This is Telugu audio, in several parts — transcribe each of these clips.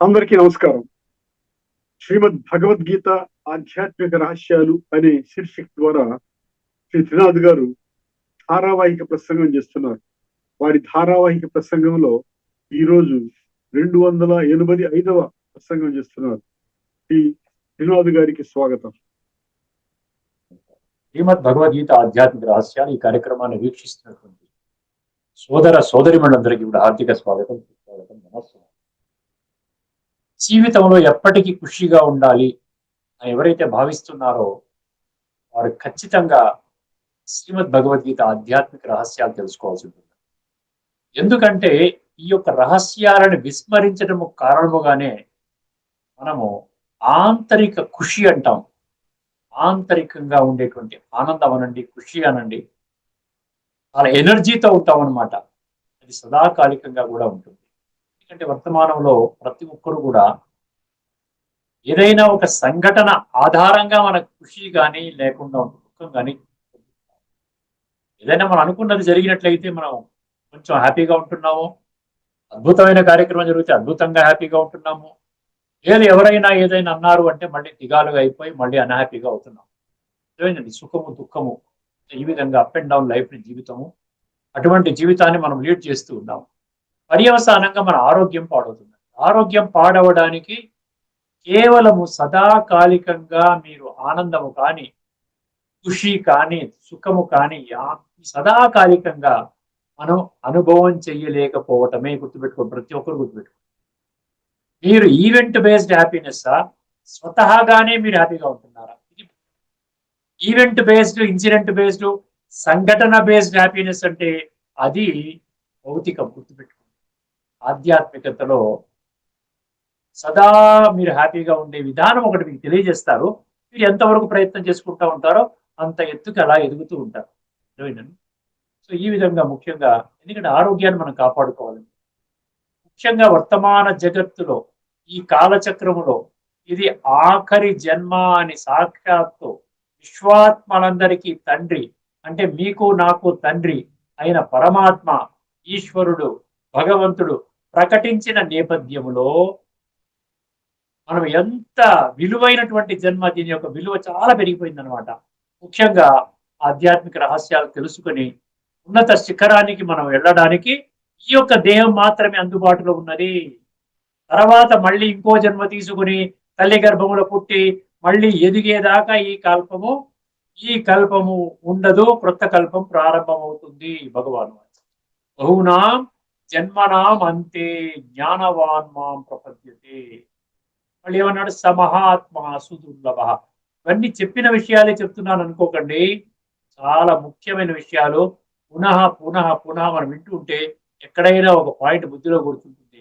అందరికీ నమస్కారం. శ్రీమద్ భగవద్గీత ఆధ్యాత్మిక రహస్యాలు అనే శీర్షిక ద్వారా శ్రీ త్రినాథ్ గారు ధారావాహిక ప్రసంగం చేస్తున్నారు. వారి ధారావాహిక ప్రసంగంలో ఈరోజు 285వ ప్రసంగం చేస్తున్నారు. శ్రీ త్రినాథ్ గారికి స్వాగతం. శ్రీమద్ భగవద్గీత ఆధ్యాత్మిక రహస్యాలు ఈ కార్యక్రమాన్ని వీక్షిస్తున్నటువంటి సోదర సోదరిమణులందరికీ కూడా హార్దిక స్వాగతం. నమస్కారం. జీవితంలో ఎప్పటికీ ఖుషిగా ఉండాలి అని ఎవరైతే భావిస్తున్నారో వారు ఖచ్చితంగా శ్రీమద్ భగవద్గీత ఆధ్యాత్మిక రహస్యాలు తెలుసుకోవాల్సి ఉంటుంది. ఎందుకంటే ఈ యొక్క రహస్యాలను విస్మరించడము కారణముగానే మనము ఆంతరిక ఖుషి అంటాం. ఆంతరికంగా ఉండేటువంటి ఆనందం అనండి, ఖుషి అనండి, చాలా ఎనర్జీతో ఉంటాం అనమాట. అది సదాకాలికంగా కూడా ఉంటుంది. ఎందుకంటే వర్తమానంలో ప్రతి ఒక్కరు కూడా ఏదైనా ఒక సంఘటన ఆధారంగా మనకు ఖుషి కానీ లేకుండా దుఃఖం కానీ, ఏదైనా మనం అనుకున్నది జరిగినట్లయితే మనం కొంచెం హ్యాపీగా ఉంటున్నాము. అద్భుతమైన కార్యక్రమం జరిగితే అద్భుతంగా హ్యాపీగా ఉంటున్నాము. లేదు ఎవరైనా ఏదైనా అన్నారు అంటే మళ్ళీ దిగాలుగా అయిపోయి మళ్ళీ అన్హ్యాపీగా అవుతున్నాం. అదేనండి సుఖము దుఃఖము, ఈ విధంగా అప్ అండ్ డౌన్ లైఫ్ జీవితము. అటువంటి జీవితాన్ని మనం లీడ్ చేస్తూ ఉన్నాం. పర్యవసానంగా మన ఆరోగ్యం పాడవుతుంది. ఆరోగ్యం పాడవడానికి కేవలము సదాకాలికంగా మీరు ఆనందము కానీ, ఖుషి కానీ, సుఖము కానీ సదాకాలికంగా మనం అనుభవం చెయ్యలేకపోవటమే. గుర్తుపెట్టుకోండి, ప్రతి ఒక్కరు గుర్తుపెట్టుకోండి. మీరు ఈవెంట్ బేస్డ్ హ్యాపీనెస్ స్వతహాగానే మీరు హ్యాపీగా ఉంటున్నారా? ఈవెంట్ బేస్డ్, ఇన్సిడెంట్ బేస్డ్, సంఘటన బేస్డ్ హ్యాపీనెస్ అంటే అది భౌతికం. గుర్తుపెట్టుకోండి. ఆధ్యాత్మికతలో సదా మీరు హ్యాపీగా ఉండే విధానం ఒకటి మీకు తెలియజేస్తారు. మీరు ఎంతవరకు ప్రయత్నం చేసుకుంటూ ఉంటారో అంత ఎత్తుకు అలా ఎదుగుతూ ఉంటారు. సో ఈ విధంగా ముఖ్యంగా, ఎందుకంటే ఆరోగ్యాన్ని మనం కాపాడుకోవాలి. ముఖ్యంగా వర్తమాన జగత్తులో ఈ కాలచక్రములో ఇది ఆఖరి జన్మ అని సాక్షాత్తు విశ్వాత్మలందరికీ తండ్రి, అంటే మీకు నాకు తండ్రి అయిన పరమాత్మ, ఈశ్వరుడు, భగవంతుడు ప్రకటించిన నేపథ్యములో మనం ఎంత విలువైనటువంటి జన్మ, దీని యొక్క విలువ చాలా పెరిగిపోయింది అనమాట. ముఖ్యంగా ఆధ్యాత్మిక రహస్యాలు తెలుసుకొని ఉన్నత శిఖరానికి మనం వెళ్ళడానికి ఈ యొక్క దేహం మాత్రమే అందుబాటులో ఉన్నది. తర్వాత మళ్ళీ ఇంకో జన్మ తీసుకుని తల్లి గర్భములో పుట్టి మళ్ళీ ఎదిగేదాకా ఈ కల్పము ఉండదు. కొత్త కల్పం ప్రారంభమవుతుంది. భగవాను బహూనాం జన్మనాం అంతే జ్ఞానవాన్ మాం ప్రపద్యతే. మళ్ళీ ఏమన్నాడు? సమహాత్మ సుదుర్లభ. ఇవన్నీ చెప్పిన విషయాలే చెప్తున్నాను అనుకోకండి, చాలా ముఖ్యమైన విషయాలు. పునః పునః పునః మనం వింటూ ఉంటే ఎక్కడైనా ఒక పాయింట్ బుద్ధిలో కూర్చుంటుంది.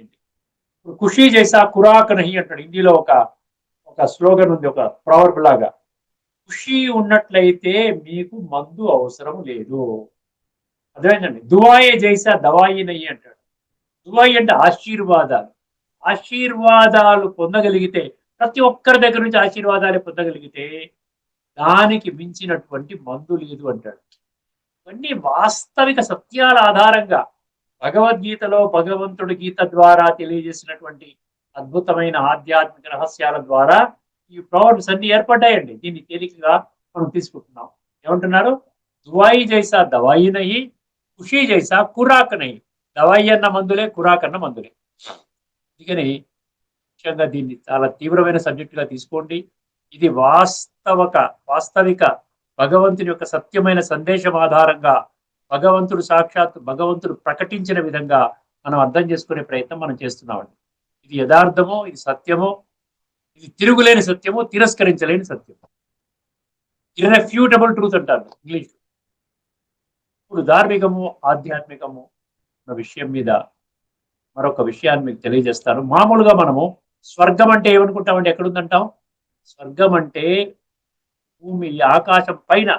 ఇప్పుడు ఖుషి చేసా కురాక్ నహి అంటాడు. హిందీలో ఒక స్లోగన్ ఉంది, ఒక ప్రవర్బ్ లాగా. ఖుషి ఉన్నట్లయితే మీకు మందు అవసరం లేదు. అదేంటండి? దువాయే చేసా దవాయి నహి అంటాడు. దువాయి అంటే ఆశీర్వాదాలు. ఆశీర్వాదాలు పొందగలిగితే, ప్రతి ఒక్కరి దగ్గర నుంచి ఆశీర్వాదాలు పొందగలిగితే దానికి మించినటువంటి మందు లేదు అంటాడు. ఇవన్నీ వాస్తవిక సత్యాల ఆధారంగా భగవద్గీతలో భగవంతుడి గీత ద్వారా తెలియజేసినటువంటి అద్భుతమైన ఆధ్యాత్మిక రహస్యాల ద్వారా ఈ ప్రవర్బ్స్ అన్ని ఏర్పడ్డాయండి. దీన్ని తేలికగా మనం తీసుకుంటున్నాం. ఏమంటున్నారు? దువాయి జైసా దవాయి నహి, ఖుషి జైసా కురాక్ నహి. దవాయి అన్న మందులే, కురాక్ అన్న మందులే. అందుకని ముఖ్యంగా దీన్ని చాలా తీవ్రమైన సబ్జెక్టుగా తీసుకోండి. ఇది వాస్తవిక భగవంతుని యొక్క సత్యమైన సందేశం ఆధారంగా భగవంతుడు ప్రకటించిన విధంగా మనం అర్థం చేసుకునే ప్రయత్నం మనం చేస్తున్నామండి. ఇది యథార్థమో, ఇది సత్యమో, ఇది తిరుగులేని సత్యమో, తిరస్కరించలేని సత్యము. ఇర్రెఫ్యూటబుల్ ట్రూత్ అంటారు ఇంగ్లీష్. ఇప్పుడు ధార్మికము ఆధ్యాత్మికము అన్న విషయం మీద మరొక విషయాన్ని మీకు తెలియజేస్తాను. మామూలుగా మనము స్వర్గం అంటే ఏమనుకుంటామంటే, ఎక్కడుందంటాం? స్వర్గం అంటే భూమి ఆకాశం పైన,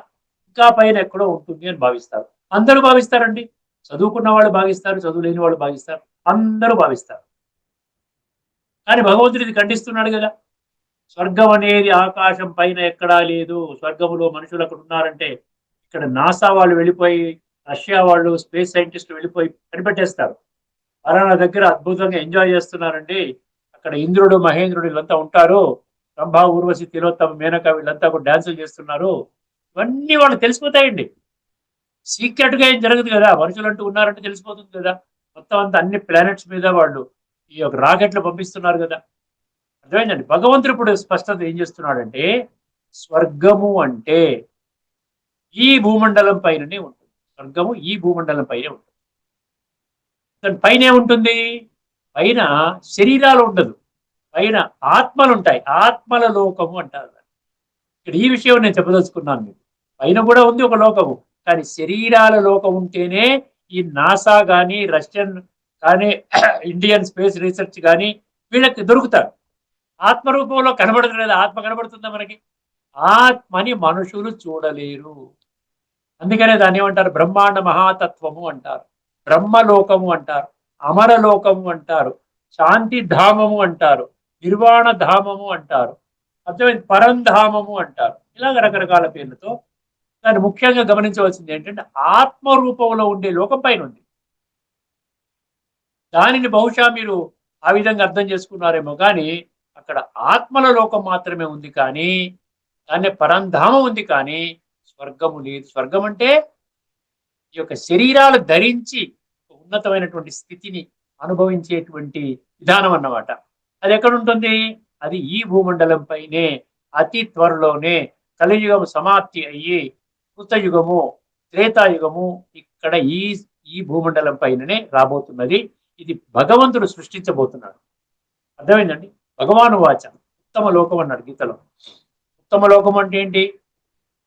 ఇంకా పైన ఎక్కడో ఉంటుంది అని భావిస్తారు. అందరూ భావిస్తారండి. చదువుకున్న వాళ్ళు భావిస్తారు, చదువు లేని వాళ్ళు భావిస్తారు, అందరూ భావిస్తారు. కానీ భగవంతుడు ఇది ఖండిస్తున్నాడు కదా. స్వర్గం అనేది ఆకాశం పైన ఎక్కడా లేదు. స్వర్గంలో మనుషులు అక్కడ ఉన్నారంటే ఇక్కడ నాసా వాళ్ళు వెళ్ళిపోయి, రష్యా వాళ్ళు, స్పేస్ సైంటిస్టులు వెళ్ళిపోయి కనిపెట్టేస్తారు. ఫలానా దగ్గర అద్భుతంగా ఎంజాయ్ చేస్తున్నారండి, అక్కడ ఇంద్రుడు మహేంద్రుడు వీళ్ళంతా ఉంటారు, రంభా ఊర్వశి తిలోత్తమ మేనక వీళ్ళంతా కూడా డాన్సులు చేస్తున్నారు, ఇవన్నీ వాళ్ళు తెలిసిపోతాయండి. సీక్రెట్ గా ఏం జరగదు కదా, మనుషులు అంటూ ఉన్నారంటే తెలిసిపోతుంది కదా. మొత్తం అంతా అన్ని ప్లానెట్స్ మీద వాళ్ళు ఈ యొక్క రాకెట్లు పంపిస్తున్నారు కదా. అర్థమైందండి. భగవంతుడు ఇప్పుడు స్పష్టత ఏం చేస్తున్నాడంటే, స్వర్గము అంటే ఈ భూమండలం పైననే ఉంటుంది. స్వర్గము ఈ భూమండలం పైనే ఉంటుంది. దాని పైన ఏముంటుంది? పైన శరీరాలు ఉండదు, పైన ఆత్మలు ఉంటాయి. ఆత్మల లోకము అంటారు. ఇక్కడ ఈ విషయం నేను చెప్పదలుచుకున్నాను మీకు. పైన కూడా ఉంది ఒక లోకము, కానీ శరీరాల లోకం ఉంటేనే ఈ నాసా కానీ రష్యన్ కానీ ఇండియన్ స్పేస్ రీసెర్చ్ కానీ వీళ్ళకి దొరుకుతారు. ఆత్మరూపంలో కనబడదు. ఆత్మ కనబడుతుందా మనకి? ఆత్మని మనుషులు చూడలేరు. అందుకనే దాన్ని ఏమంటారు? బ్రహ్మాండ మహాతత్వము అంటారు, బ్రహ్మలోకము అంటారు, అమరలోకము అంటారు, శాంతి ధామము అంటారు, నిర్వాణ ధామము అంటారు, అర్థమైంది, పరంధామము అంటారు. ఇలాగ రకరకాల పేర్లతో. దాన్ని ముఖ్యంగా గమనించవలసింది ఏంటంటే, ఆత్మ రూపంలో ఉండే లోకం పైన ఉంది. దానిని బహుశా మీరు ఆ విధంగా అర్థం చేసుకున్నారేమో, కానీ అక్కడ ఆత్మల లోకం మాత్రమే ఉంది, కానీ దాన్ని పరంధామం ఉంది, కానీ స్వర్గము లేదు. స్వర్గం అంటే ఈ యొక్క శరీరాలు ధరించి ఉన్నతమైనటువంటి స్థితిని అనుభవించేటువంటి విధానం అన్నమాట. అది ఎక్కడ ఉంటుంది? అది ఈ భూమండలం పైనే అతి త్వరలోనే కలియుగము సమాప్తి అయ్యి కృతయుగము త్రేతాయుగము ఇక్కడ ఈ ఈ భూమండలం పైననే రాబోతున్నది. ఇది భగవంతుడు సృష్టించబోతున్నాడు. అర్థమైందండి. భగవాను వాచ ఉత్తమ లోకం అన్నాడు గీతలో. ఉత్తమ లోకం అంటే ఏంటి?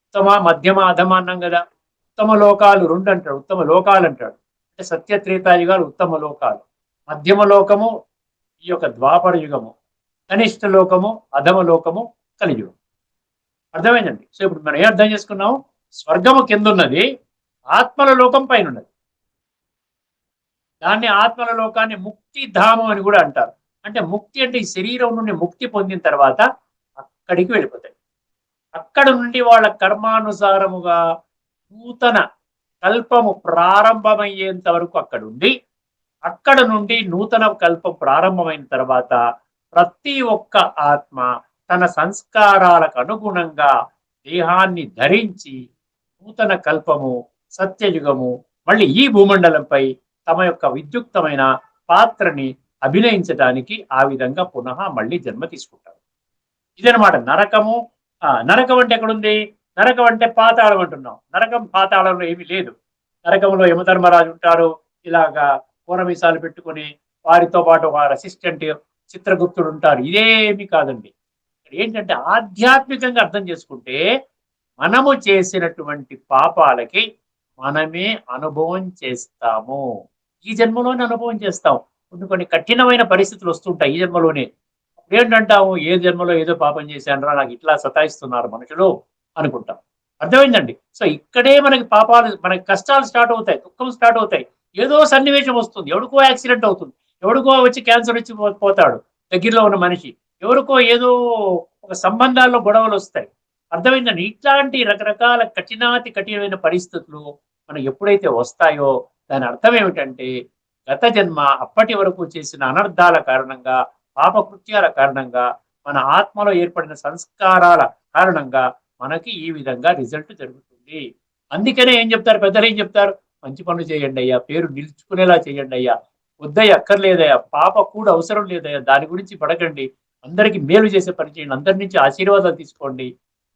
ఉత్తమ మధ్యమ అధమ అన్నాం కదా. ఉత్తమ లోకాలు రెండు అంటాడు, ఉత్తమ లోకాలు అంటాడు. అంటే సత్యత్రేతాయుగాలు ఉత్తమ లోకాలు, మధ్యమ లోకము ఈ యొక్క ద్వాపర యుగము, కనిష్ట లోకము అధమ లోకము కలియుగం. అర్థమైందండి. సో ఇప్పుడు మనం ఏం అర్థం చేసుకున్నాం? స్వర్గము కింద ఉన్నది, ఆత్మల లోకం పైన ఉన్నది. దాన్ని ఆత్మల లోకాన్ని ముక్తి ధామం అని కూడా అంటారు. అంటే ముక్తి అంటే ఈ శరీరం నుండి ముక్తి పొందిన తర్వాత అక్కడికి వెళ్ళిపోతాయి. అక్కడ నుండి వాళ్ళ కర్మానుసారముగా నూతన కల్పము ప్రారంభమయ్యేంత వరకు అక్కడ ఉండి, అక్కడ నుండి నూతన కల్పం ప్రారంభమైన తర్వాత ప్రతి ఒక్క ఆత్మ తన సంస్కారాలకు అనుగుణంగా దేహాన్ని ధరించి నూతన కల్పము సత్యయుగము మళ్ళీ ఈ భూమండలంపై తమ యొక్క విద్యుక్తమైన పాత్రని అభినయించడానికి ఆ విధంగా పునః మళ్ళీ జన్మ తీసుకుంటారు. ఇదనమాట నరకము. నరకం అంటే ఎక్కడుంది? నరకం అంటే పాతాళం అంటున్నాం. నరకం పాతాళంలో ఏమీ లేదు. నరకంలో యమధర్మరాజు ఉంటారు, ఇలాగా పూర్వమీసాలు పెట్టుకొని, వారితో పాటు వారి అసిస్టెంట్ చిత్రగుప్తుడు ఉంటారు. ఇదేమి కాదండి. ఇక్కడ ఏంటంటే ఆధ్యాత్మికంగా అర్థం చేసుకుంటే మనము చేసినటువంటి పాపాలకి మనమే అనుభవం చేస్తాము. ఈ జన్మలోనే అనుభవం చేస్తాం. కొన్ని కఠినమైన పరిస్థితులు వస్తుంటాయి ఈ జన్మలోనే. ఏంటంటాము? ఏ జన్మలో ఏదో పాపం చేశానరా, నాకు ఇట్లా సతాయిస్తున్నారు మనుషులు అనుకుంటాం. అర్థమైందండి. సో ఇక్కడే మనకి పాపాలు, మనకి కష్టాలు స్టార్ట్ అవుతాయి, దుఃఖం స్టార్ట్ అవుతాయి. ఏదో సన్నివేశం వస్తుంది, ఎవరికో యాక్సిడెంట్ అవుతుంది, ఎవరికో వచ్చి క్యాన్సర్ వచ్చి పోతాడు దగ్గరలో ఉన్న మనిషి, ఎవరికో ఏదో ఒక సంబంధాల్లో గొడవలు వస్తాయి. అర్థమైందండి. ఇట్లాంటి రకరకాల కఠినాతి కఠినమైన పరిస్థితులు మనకు ఎప్పుడైతే వస్తాయో దాని అర్థం ఏమిటంటే గత జన్మ అప్పటి వరకు చేసిన అనర్థాల కారణంగా, పాపకృత్యాల కారణంగా, మన ఆత్మలో ఏర్పడిన సంస్కారాల కారణంగా మనకి ఈ విధంగా రిజల్ట్ జరుగుతుంది. అందుకనే ఏం చెప్తారు పెద్దలు? ఏం చెప్తారు? మంచి పనులు చేయండి అయ్యా, పేరు నిలుచుకునేలా చేయండి అయ్యా, వద్దయ్య అక్కర్లేదయ్యా, పాప కూడా అవసరం లేదయ్యా, దాని గురించి పడకండి, అందరికీ మేలు చేసే పని చేయండి, అందరి నుంచి ఆశీర్వాదాలు తీసుకోండి,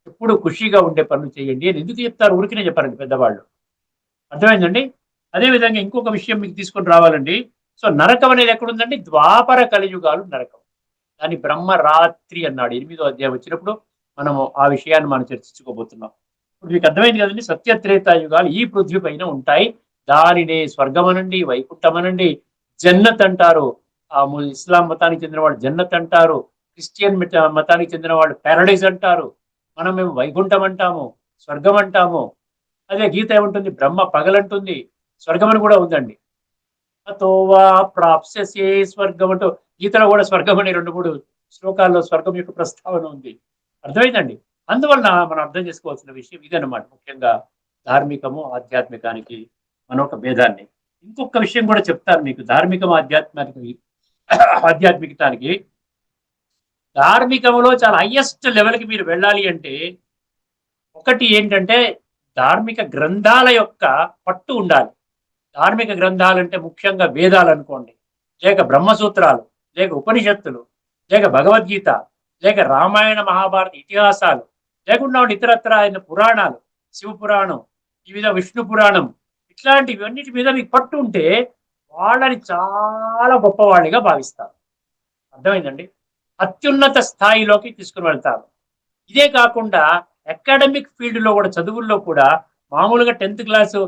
ఎప్పుడు ఖుషీగా ఉండే పనులు చేయండి అని ఎందుకు చెప్తారు? ఊరికినే చెప్పారండి పెద్దవాళ్ళు. అర్థమైందండి. అదేవిధంగా ఇంకొక విషయం మీకు తీసుకొని రావాలండి. సో నరకం అనేది ఎక్కడుందండి? ద్వాపర కలియుగాలు నరకం. దాన్ని బ్రహ్మరాత్రి అన్నాడు. 8వ అధ్యాయం వచ్చినప్పుడు మనము ఆ విషయాన్ని మనం చర్చించుకోబోతున్నాం. ఇప్పుడు మీకు అర్థమైంది కదండి. సత్యత్రేతాయుగాలు ఈ పృథ్వీ పైన ఉంటాయి. దానినే స్వర్గమనండి, వైకుంఠమనండి, జన్నత్ అంటారు. ఇస్లాం మతానికి చెందిన వాళ్ళు జన్నత్ అంటారు, క్రిస్టియన్ మతానికి చెందిన వాళ్ళు ప్యారడైజ్ అంటారు, మనం మేము వైకుంఠం అంటాము, స్వర్గం అంటాము. అదే గీత ఏముంటుంది? బ్రహ్మ పగలంటుంది, స్వర్గం అని కూడా ఉందండి. అతోవా ప్రాప్స్యసే స్వర్గం అంటూ గీతలో కూడా స్వర్గం అని 2-3 శ్లోకాల్లో స్వర్గం యొక్క ప్రస్తావన ఉంది. అర్థమైందండి. అందువలన మనం అర్థం చేసుకోవాల్సిన విషయం ఇదన్నమాట. ముఖ్యంగా ధార్మికము ఆధ్యాత్మికానికి మన ఒక భేదాన్ని. ఇంకొక విషయం కూడా చెప్తాను మీకు. ధార్మికం ఆధ్యాత్మికతానికి ధార్మికంలో చాలా హైయెస్ట్ లెవెల్కి మీరు వెళ్ళాలి అంటే ఒకటి ఏంటంటే ధార్మిక గ్రంథాల యొక్క పట్టు ఉండాలి. ధార్మిక గ్రంథాలంటే ముఖ్యంగా వేదాలు అనుకోండి, లేక బ్రహ్మసూత్రాలు, లేక ఉపనిషత్తులు, లేక భగవద్గీత, లేక రామాయణ మహాభారత ఇతిహాసాలు, లేకుండా ఇతరత్ర అయిన పురాణాలు, శివ పురాణం, ఈ విధంగా విష్ణు పురాణం, ఇట్లాంటివన్నిటి మీద మీకు పట్టు ఉంటే వాళ్ళని చాలా గొప్పవాళ్ళిగా భావిస్తారు. అర్థమైందండి? అత్యున్నత స్థాయిలోకి తీసుకుని వెళ్తారు. ఇదే కాకుండా అకాడమిక్ ఫీల్డ్లో కూడా, చదువుల్లో కూడా మామూలుగా 10th క్లాసు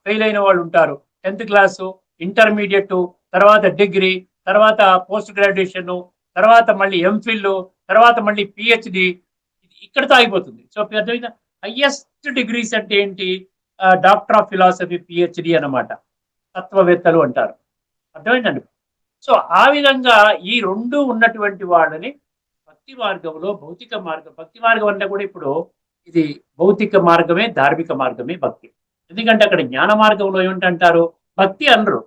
ఫెయిల్ అయిన వాళ్ళు ఉంటారు. 10th క్లాసు, ఇంటర్మీడియట్, తర్వాత డిగ్రీ, తర్వాత పోస్ట్ గ్రాడ్యుయేషన్, తర్వాత మళ్ళీ ఎంఫిల్, తర్వాత మళ్ళీ పిహెచ్డి, ఇక్కడితో అయిపోతుంది. సో హైయెస్ట్ డిగ్రీస్ అంటే ఏంటి? డాక్టర్ ఆఫ్ ఫిలాసఫీ, పిహెచ్డి అన్నమాట. తత్వవేత్తలు అంటారు. అర్థమైందండి? సో ఆ విధంగా ఈ రెండు ఉన్నటువంటి వాళ్ళని భక్తి మార్గంలో, భౌతిక మార్గం, భక్తి మార్గం అంటే కూడా ఇప్పుడు ఇది భౌతిక మార్గమే, ధార్మిక మార్గమే భక్తి. ఎందుకంటే అక్కడ జ్ఞాన మార్గంలో ఏమిటంటారు? భక్తి అనరు.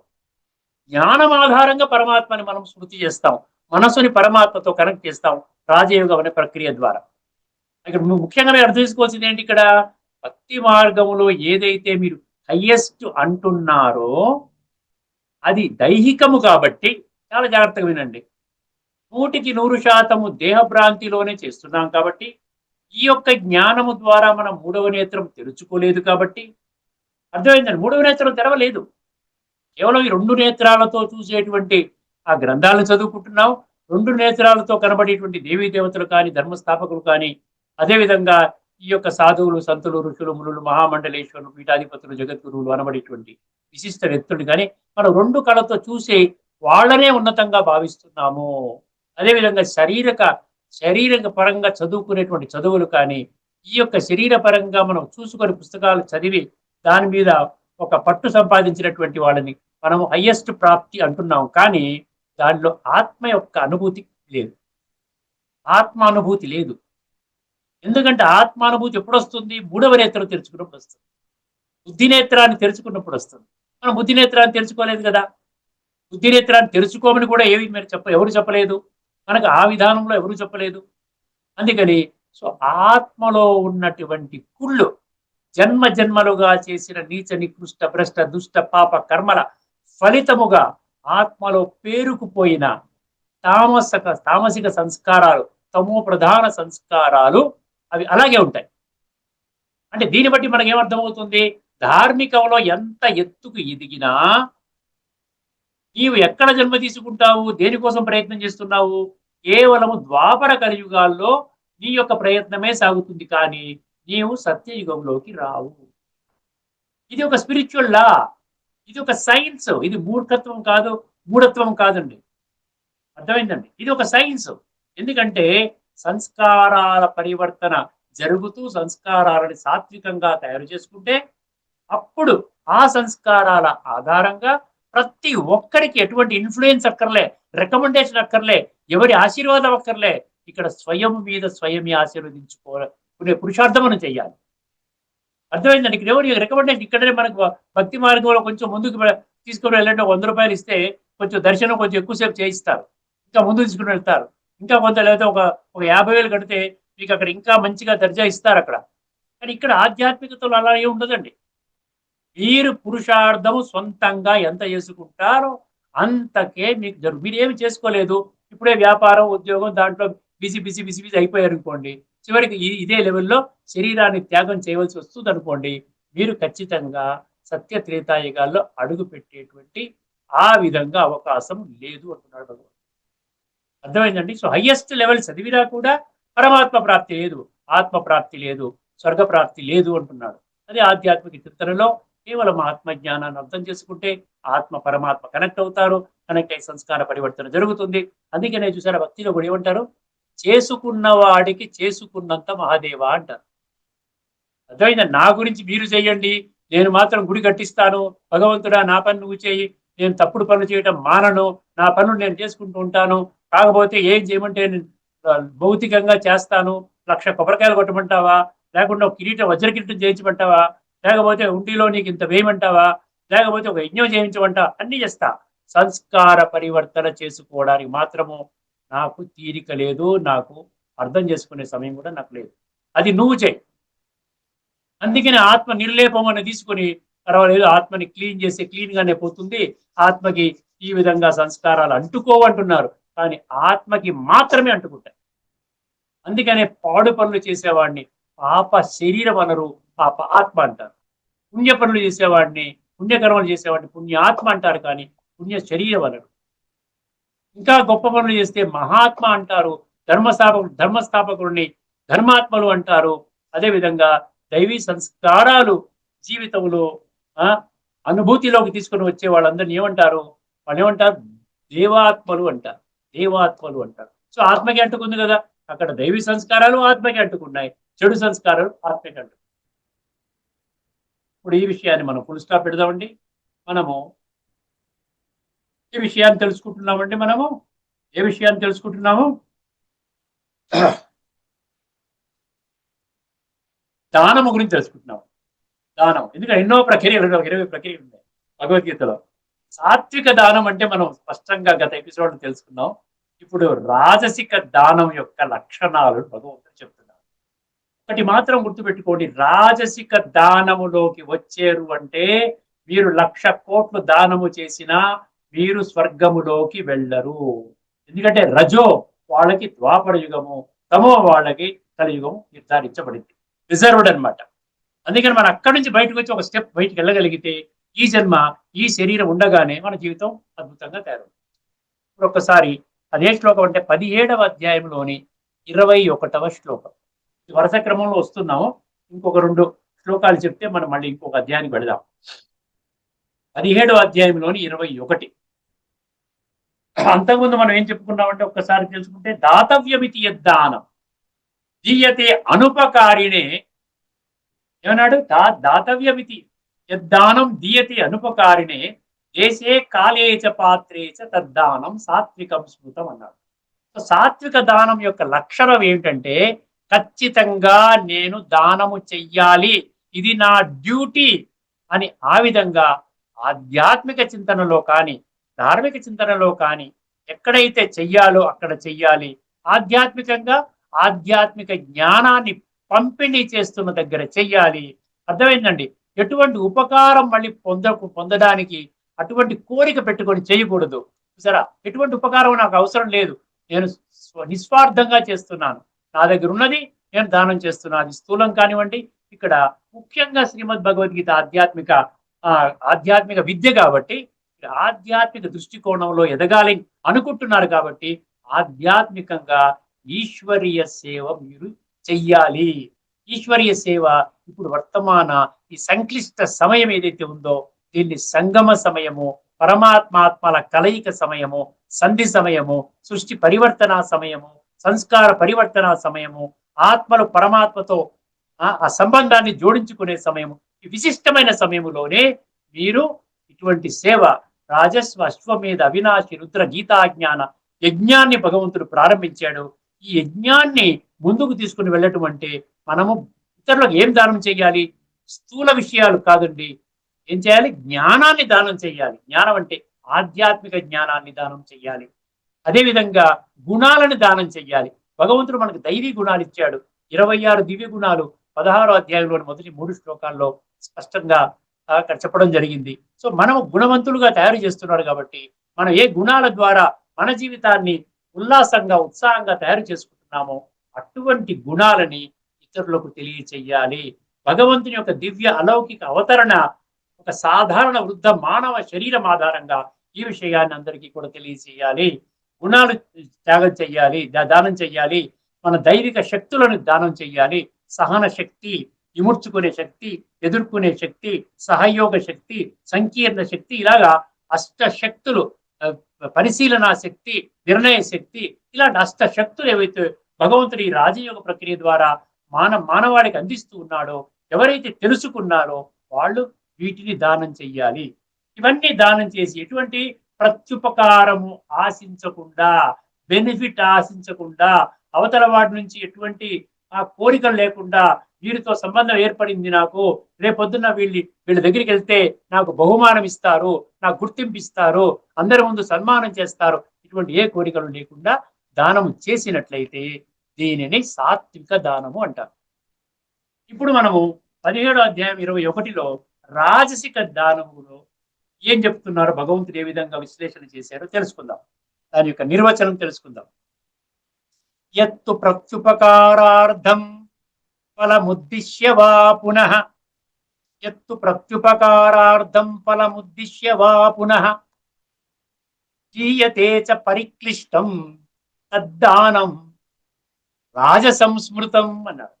జ్ఞానం ఆధారంగా పరమాత్మని మనం స్మృతి చేస్తాం, మనసుని పరమాత్మతో కనెక్ట్ చేస్తాం రాజయోగం అనే ప్రక్రియ ద్వారా. ఇక్కడ ముఖ్యంగా మీరు అర్థం చేసుకోవాల్సింది ఏంటి? ఇక్కడ భక్తి మార్గంలో ఏదైతే మీరు హైయెస్ట్ అంటున్నారో అది దైహికము కాబట్టి చాలా జాగ్రత్తగా వినండి. 100% దేహభ్రాంతిలోనే చేస్తున్నాం కాబట్టి, ఈ యొక్క జ్ఞానము ద్వారా మనం మూడవ నేత్రం తెరుచుకోలేదు కాబట్టి, అర్థమైందండి? మూడవ నేత్రం తెరవలేదు. కేవలం ఈ 2 నేత్రాలతో చూసేటువంటి ఆ గ్రంథాలను చదువుకుంటున్నాం. 2 నేత్రాలతో కనబడేటువంటి దేవీ దేవతలు కానీ, ధర్మస్థాపకులు కానీ, అదేవిధంగా ఈ యొక్క సాధువులు, సంతులు, ఋషులు, మునులు, మహామండలేశ్వరులు, పీఠాధిపతులు, జగద్గురువులు అనబడేటువంటి విశిష్ట వ్యక్తులు కానీ మనం 2 కళతో చూసి వాళ్ళనే ఉన్నతంగా భావిస్తున్నాము. అదేవిధంగా శరీర పరంగా చదువుకునేటువంటి చదువులు కానీ, ఈ యొక్క శరీర పరంగా మనం చూసుకొని పుస్తకాలు చదివి దాని మీద ఒక పట్టు సంపాదించినటువంటి వాళ్ళని మనము హైయెస్ట్ ప్రాప్తి అంటున్నాం. కానీ దానిలో ఆత్మ యొక్క అనుభూతి లేదు. ఆత్మ అనుభూతి లేదు. ఎందుకంటే ఆత్మానుభూతి ఎప్పుడు వస్తుంది? మూడవ నేత్రం తెరుచుకున్నప్పుడు వస్తుంది. బుద్ధి నేత్రాన్ని తెరుచుకున్నప్పుడు వస్తుంది. మనం బుద్ధి నేత్రాన్ని తెరుచుకోలేదు కదా. బుద్ధి నేత్రాన్ని తెరుచుకోమని కూడా మీరు ఎవరు చెప్పలేదు. మనకు ఆ విధానంలో ఎవరు చెప్పలేదు. అందుకని సో ఆత్మలో ఉన్నటువంటి కుళ్ళు, జన్మ జన్మలుగా చేసిన నీచ నికృష్ట భ్రష్ట దుష్ట పాప కర్మల ఫలితముగా ఆత్మలో పేరుకుపోయిన తామసిక సంస్కారాలు, తమో ప్రధాన సంస్కారాలు అవి అలాగే ఉంటాయి. అంటే దీన్ని బట్టి మనకి ఏమర్థమవుతుంది? ధార్మికంలో ఎంత ఎత్తుకు ఎదిగినా నీవు ఎక్కడ జన్మ తీసుకుంటావు? దేనికోసం ప్రయత్నం చేస్తున్నావు? కేవలము ద్వాపర కలియుగాల్లో నీ యొక్క ప్రయత్నమే సాగుతుంది, కానీ నీవు సత్యయుగంలోకి రావు. ఇది ఒక స్పిరిచువల్ లా, ఇది ఒక సైన్స్. ఇది మూర్ఖత్వం కాదు, మూఢత్వం కాదండి. అర్థమైందండి? ఇది ఒక సైన్స్. ఎందుకంటే సంస్కారాల పరివర్తన జరుగుతూ సంస్కారాలని సాత్వికంగా తయారు చేసుకుంటే అప్పుడు ఆ సంస్కారాల ఆధారంగా ప్రతి ఒక్కరికి ఎటువంటి ఇన్ఫ్లుయెన్స్ అక్కర్లే, రికమెండేషన్ అక్కర్లే, ఎవరి ఆశీర్వాదం అక్కర్లే. ఇక్కడ స్వయం మీద స్వయమే ఆశీర్వదించుకునే పురుషార్థం మనం చెయ్యాలి. అర్థమైందండి? ఇక్కడ ఎవరు రికమెండేషన్? ఇక్కడనే మనకు భక్తి మార్గంలో కొంచెం ముందుకు తీసుకుని వెళ్ళంటే 100 రూపాయలు ఇస్తే కొంచెం దర్శనం కొంచెం ఎక్కువసేపు చేయిస్తారు, ఇంకా ముందు తీసుకుని వెళ్తారు. ఇంకా కొంత లేదా ఒక 50,000 కడితే మీకు అక్కడ ఇంకా మంచిగా దర్జా ఇస్తారు అక్కడ. కానీ ఇక్కడ ఆధ్యాత్మికతలో అలా ఏమి ఉండదండి. మీరు పురుషార్థము సొంతంగా ఎంత చేసుకుంటారో అంతకే మీకు మీరు ఏమి చేసుకోలేదు, ఇప్పుడే వ్యాపారం, ఉద్యోగం దాంట్లో బిజీ అయిపోయారు అనుకోండి, చివరికి ఇదే లెవెల్లో శరీరాన్ని త్యాగం చేయవలసి వస్తుంది అనుకోండి, మీరు ఖచ్చితంగా సత్య త్రేతాయుగాల్లో అడుగు పెట్టేటువంటి ఆ విధంగా అవకాశం లేదు అంటున్నాడు భగవంతుడు. అర్థమైందండి? సో హైయెస్ట్ లెవెల్ చదివినా కూడా పరమాత్మ ప్రాప్తి లేదు, ఆత్మ ప్రాప్తి లేదు, స్వర్గ ప్రాప్తి లేదు అంటున్నాడు. అదే ఆధ్యాత్మిక చింతనలో కేవలం ఆత్మజ్ఞానాన్ని అర్థం చేసుకుంటే ఆత్మ పరమాత్మ కనెక్ట్ అవుతారు, కనెక్ట్ అయ్యి సంస్కార పరివర్తన జరుగుతుంది. అందుకనే చూసారా భక్తిలో కూడా ఏమంటారు? చేసుకున్న వాడికి చేసుకున్నంత మహాదేవ అంటారు. అర్థమైందండి? నా గురించి మీరు చేయండి, నేను మాత్రం గుడి కట్టిస్తాను, భగవంతుడా నా పని నువ్వు చేయి, నేను తప్పుడు పనులు చేయటం మానను, నా పనులు నేను చేసుకుంటూ ఉంటాను, కాకపోతే ఏం చేయమంటే భౌతికంగా చేస్తాను, 1,00,000 కొబ్బరికాయలు కొట్టమంటావా, లేకుండా ఒక కిరీటం వజ్ర కిరీటం చేయించమంటావా, లేకపోతే ఉండిలో నీకు ఇంత వేయమంటావా, లేకపోతే ఒక యజ్ఞం చేయించమంటావా, అన్ని చేస్తా. సంస్కార పరివర్తన చేసుకోవడానికి మాత్రము నాకు తీరిక లేదు, నాకు అర్థం చేసుకునే సమయం కూడా నాకు లేదు. అది నువ్వు చేయి. అందుకని ఆత్మ నిర్లేపం అని తీసుకొని పర్వాలేదు, ఆత్మని క్లీన్ చేస్తే క్లీన్ గానే పోతుంది, ఆత్మకి ఈ విధంగా సంస్కారాలు అంటుకోవంటున్నారు. కానీ ఆత్మకి మాత్రమే అంటుకుంటాయి. అందుకనే పాడు పనులు చేసేవాడిని పాప శరీరం అనరు, పాప ఆత్మ అంటారు. పుణ్య పనులు చేసేవాడిని, పుణ్యకర్మలు చేసేవాడిని పుణ్యాత్మ అంటారు, కానీ పుణ్య శరీరం అనరు. ఇంకా గొప్ప పనులు చేస్తే మహాత్మ అంటారు, ధర్మస్థాపకుడిని ధర్మాత్మలు అంటారు. అదేవిధంగా దైవీ సంస్కారాలు జీవితంలో అనుభూతిలోకి తీసుకుని వచ్చే వాళ్ళందరినీ ఏమంటారు? వాళ్ళు ఏమంటారు? దేవాత్మలు అంటారు. దేవాత్మలు అంటారు. సో ఆత్మకి అంటుకుంది కదా, అక్కడ దైవీ సంస్కారాలు ఆత్మకి అంటుకున్నాయి, చెడు సంస్కారాలు ఆత్మకి అంటుకున్నాయి. ఇప్పుడు ఈ విషయాన్ని మనం ఫుల్ స్టాప్ పెడదామండి. మనము ఏ విషయాన్ని తెలుసుకుంటున్నామండి? మనము ఏ విషయాన్ని తెలుసుకుంటున్నాము? దానము గురించి తెలుసుకుంటున్నాము. దానం, ఎందుకంటే ఎన్నో ప్రక్రియలు, 20 ప్రక్రియలు ఉన్నాయి భగవద్గీతలో. సాత్విక దానం అంటే మనం స్పష్టంగా గత ఎపిసోడ్ తెలుసుకున్నాం. ఇప్పుడు రాజసిక దానం యొక్క లక్షణాలు భగవంతుడు చెప్తున్నారు. ఒకటి మాత్రం గుర్తుపెట్టుకోండి, రాజసిక దానములోకి వచ్చారు అంటే మీరు 1,00,000 కోట్లు దానము చేసినా మీరు స్వర్గములోకి వెళ్ళరు. ఎందుకంటే రజో వాళ్ళకి ద్వాపర యుగము, తమో వాళ్ళకి కలియుగము నిర్ధారించబడింది, రిజర్వ్డ్ అనమాట. అందుకని మనం అక్కడి నుంచి బయటకు వచ్చి ఒక స్టెప్ బయటకు వెళ్ళగలిగితే ఈ జన్మ, ఈ శరీరం ఉండగానే మన జీవితం అద్భుతంగా తయారవుతుంది. ఇప్పుడు ఒక్కసారి అదే శ్లోకం అంటే 17వ అధ్యాయంలోని 21వ శ్లోకం. వరుస క్రమంలో వస్తున్నాము. ఇంకొక 2 శ్లోకాలు చెప్తే మనం మళ్ళీ ఇంకొక అధ్యాయానికి వెళదాం. 17వ అధ్యాయంలోని 21. అంతకుముందు మనం ఏం చెప్పుకున్నామంటే ఒక్కసారి తెలుసుకుంటే, దాతవ్యమితి యద్దానం దీయతే అనుపకారిణే. ఏమన్నాడు? దాతవ్యమితి యద్దానం దీయతే అనుపకారిణే దేశే కాలే చ పాత్రే చ తద్దానం సాత్వికం స్మృతం అన్నాడు. సో సాత్విక దానం యొక్క లక్షణం ఏమిటంటే, ఖచ్చితంగా నేను దానము చెయ్యాలి, ఇది నా డ్యూటీ అని ఆ విధంగా ఆధ్యాత్మిక చింతనలో కానీ ధార్మిక చింతనలో కానీ ఎక్కడైతే చెయ్యాలో అక్కడ చెయ్యాలి. ఆధ్యాత్మికంగా ఆధ్యాత్మిక జ్ఞానాన్ని పంపిణీ చేస్తున్న దగ్గర చెయ్యాలి. అర్థమైందండి? ఎటువంటి ఉపకారం మళ్ళీ పొందడానికి అటువంటి కోరిక పెట్టుకొని చేయకూడదు. సరే, ఎటువంటి ఉపకారం నాకు అవసరం లేదు, నేను నిస్వార్థంగా చేస్తున్నాను, నా దగ్గర ఉన్నది నేను దానం చేస్తున్నాను. అది స్థూలం కానివ్వండి, ఇక్కడ ముఖ్యంగా శ్రీమద్ భగవద్గీత ఆధ్యాత్మిక విద్య కాబట్టి ఆధ్యాత్మిక దృష్టికోణంలో ఎదగాలి అనుకుంటున్నారు కాబట్టి ఆధ్యాత్మికంగా ఈశ్వరీయ సేవ మీరు చెయ్యాలి. ఈశ్వరీయ సేవ ఇప్పుడు వర్తమాన ఈ సంక్లిష్ట సమయం ఏదైతే ఉందో దీన్ని సంగమ సమయము, పరమాత్మాత్మల కలయిక సమయము, సంధి సమయము, సృష్టి పరివర్తన సమయము, సంస్కార పరివర్తన సమయము, ఆత్మలు పరమాత్మతో ఆ సంబంధాన్ని జోడించుకునే సమయము. ఈ విశిష్టమైన సమయములోనే మీరు ఇటువంటి సేవ, రాజస్వ అశ్వమేధ అవినాశి రుద్ర గీతాజ్ఞాన యజ్ఞాన్ని భగవంతుడు ప్రారంభించాడు. ఈ యజ్ఞాన్ని ముందుకు తీసుకుని వెళ్ళటం అంటే మనము ఇతరులకు ఏం దానం చేయాలి? స్థూల విషయాలు కాదండి. ఏం చేయాలి? జ్ఞానాన్ని దానం చేయాలి. జ్ఞానం అంటే ఆధ్యాత్మిక జ్ఞానాన్ని దానం చేయాలి. అదేవిధంగా గుణాలను దానం చెయ్యాలి. భగవంతుడు మనకు దైవీ గుణాలు ఇచ్చాడు. 26 దివ్య గుణాలు 16వ అధ్యాయంలోని మొదటి 3 శ్లోకాల్లో స్పష్టంగా అక్కడ చెప్పడం జరిగింది. సో మనము గుణవంతులుగా తయారు చేస్తున్నాడు కాబట్టి మనం ఏ గుణాల ద్వారా మన జీవితాన్ని ఉల్లాసంగా ఉత్సాహంగా తయారు చేసుకుంటున్నామో అటువంటి గుణాలని ఇతరులకు తెలియచేయాలి. భగవంతుని యొక్క దివ్య అలౌకిక అవతరణ ఒక సాధారణ వృద్ధ మానవ శరీరం ఆధారంగా ఈ విషయాన్ని అందరికీ కూడా తెలియచేయాలి. గుణాలు త్యాగం చెయ్యాలి, దానం చెయ్యాలి. మన దైవిక శక్తులను దానం చెయ్యాలి. సహన శక్తి, ఇముడ్చుకునే శక్తి, ఎదుర్కొనే శక్తి, సహయోగ శక్తి, సంకీర్ణ శక్తి, ఇలాగా అష్ట శక్తులు, పరిశీలన శక్తి, నిర్ణయ శక్తి, ఇలాంటి అష్ట శక్తులు ఏవైతే భగవంతుడి రాజయోగ ప్రక్రియ ద్వారా మానవాడికి అందిస్తూ ఉన్నాడో, ఎవరైతే తెలుసుకున్నారో వాళ్ళు వీటిని దానం చెయ్యాలి. ఇవన్నీ దానం చేసి ఎటువంటి ప్రత్యుపకారము ఆశించకుండా, బెనిఫిట్ ఆశించకుండా, అవతల వాడి నుంచి ఎటువంటి కోరికలు లేకుండా, వీరితో సంబంధం ఏర్పడింది, నాకు రేపొద్దున్న వీళ్ళ దగ్గరికి వెళ్తే నాకు బహుమానం ఇస్తారు, నాకు గుర్తింపు ఇస్తారు, అందరి ముందు సన్మానం చేస్తారు, ఇటువంటి ఏ కోరికలు లేకుండా దానము చేసినట్లయితే దీనిని సాత్విక దానము అంటారు. ఇప్పుడు మనము 17వ అధ్యాయం 21లో రాజసిక దానములో ఏం చెప్తున్నారో భగవంతుడు ఏ విధంగా విశ్లేషణ చేశారో తెలుసుకుందాం. దాని యొక్క నిర్వచనం తెలుసుకుందాం. యత్తు ప్రత్యుపకారార్థం ఫలముద్దిశ్య వా పునః యత్తు ప్రత్యుపకారార్థం ఫలముద్దిశ్య వా పునః జీయతే చ పరిక్లిష్టం తద్దానం రాజసంస్మృతం అన్నాడు.